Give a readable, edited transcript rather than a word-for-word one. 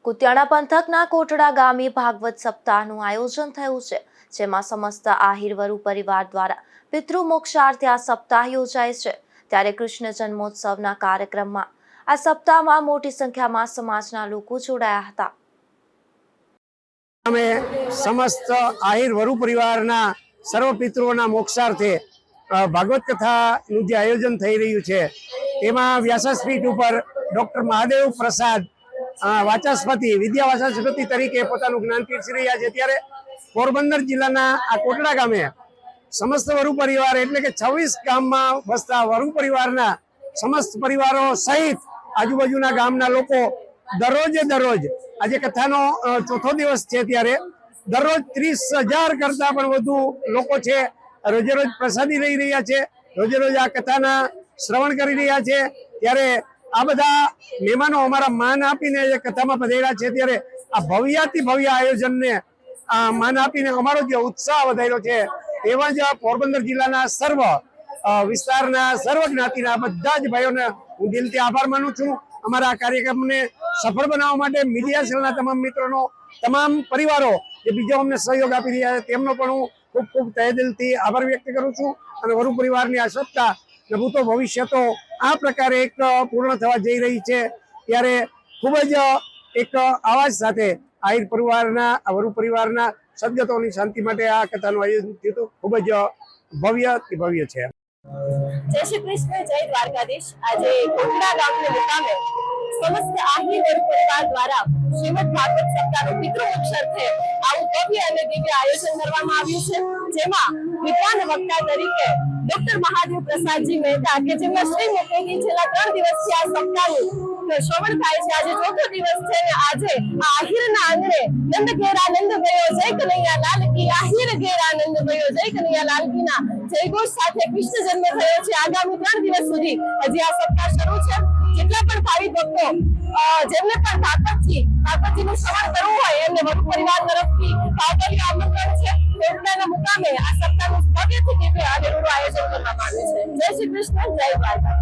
કુતિયાણા પંથકના કોટડા ગામે ભાગવત સપ્તાહનું આયોજન થયું છે, જેમાં સમસ્ત આહિર વરુ પરિવાર દ્વારા પિતૃ મોક્ષાર્થે આ સપ્તાહ યોજાય છે। ત્યારે કૃષ્ણ જન્મોત્સવના કાર્યક્રમમાં આ સપ્તાહમાં મોટી સંખ્યામાં સમાજના લોકો જોડાયા હતા। અમે સમસ્ત આહિર વરુ પરિવારના સર્વ પિતૃઓના મોક્ષાર્થે ભાગવત કથાનું જે આયોજન થઈ રહ્યું છે, તેમાં વ્યાસપીઠ ઉપર ડોક્ટર મહાદેવ પ્રસાદ વાચસ્પતિ વિદ્યા વાચસ્પતિ તરીકે પોતાનું જ્ઞાન પીરસી રહ્યા છે। ત્યારે પોરબંદર જિલ્લાના આ કોટડા ગામે સમસ્ત વરુ પરિવાર એટલે કે 26 ગામમાં વસતા વરુ પરિવારના સમસ્ત પરિવારો સહિત આજુબાજુના ગામના લોકો દરરોજ આજે કથાનો ચોથો દિવસ છે, ત્યારે દરરોજ 30,000 કરતા પણ વધુ લોકો છે રોજે રોજ પ્રસાદી લઈ રહ્યા છે, રોજે રોજ આ કથાના શ્રવણ કરી રહ્યા છે। ત્યારે આ બધા મહેમાનો અમારા માન આપીને જે કથામાં પધાર્યા છે, ત્યારે આ ભવ્યાતિ ભવ્ય આયોજનને માન આપીને અમારો જે ઉત્સાહ વધાર્યો છે, એવા જ પોરબંદર જિલ્લાના સર્વ વિસ્તારના સર્વ જ્ઞાતિના બધા જ ભાઈઓને હું દિલથી આભાર માનું છું। અમારા આ કાર્યક્રમને સફળ બનાવવા માટે મીડિયા સેલના તમામ મિત્રોનો, તમામ પરિવારો જે બીજો અમને સહયોગ આપી રહ્યા છે, તેમનો પણ હું ખૂબ ખૂબ તહે દિલથી આભાર વ્યક્ત કરું છું। અને વરુ પરિવારની આ સત્તા ભૂતો ભવિષ્ય તો આ પ્રકારે એક પૂર્ણ થવા જઈ રહી છે। ત્યારે ખૂબ જ એક આવાજ સાથે આહિર પરિવારના વરુ પરિવારના સદગતોની શાંતિ માટે આ કથાનું આયોજન થયું, ખૂબ જ ભવ્ય છે। જય શ્રી કૃષ્ણ, જય દ્વારકાધીશ। આજે કોટડા ગામના મુકામે સમસ્ત આહિર વરુ પરિવાર દ્વારા શ્રીમદ ભાગવત સપ્તાહનું પિતૃ મોક્ષાર્થે આવું ભવ્ય અને દિવ્ય આયોજન કરવામાં આવ્યું છે, જેમાં વિદ્વાન વક્તા તરીકે ડોક્ટર મહાદેવ પ્રસાદજી મહેતા કે જેમના શ્રી મુખેથી છેલ્લા 3 દિવસથી આ સપ્તાહનું શ્રવણ થાય છે। આજે ચોથો દિવસ છે અને આજે આ આહિરના આંગણે નંદ ઘેરા નંદ ભયો જય કનૈયા લાલ કી, આહિર ઘેરા નંદ ભયો જય કનૈયા લાલ કીના જયઘોષ સાથે કૃષ્ણ જન્મ થયો છે। આગામી 3 દિવસ સુધી હજી આ સપ્તાહ શરૂ છે। જેટલા પણ ભાવિક ભક્તો જેમને પણ ભાગવતજીનું શ્રવણ કરવું હોય એમને વરુ પરિવાર તરફથી ભાવભર્યું આમંત્રણ છે। કોટડાના મુકામે આ સપ્તાહનું ભવ્યથી દિવ્ય આયોજન કરવામાં આવ્યું છે। જય શ્રી કૃષ્ણ, જય દ્વારકા।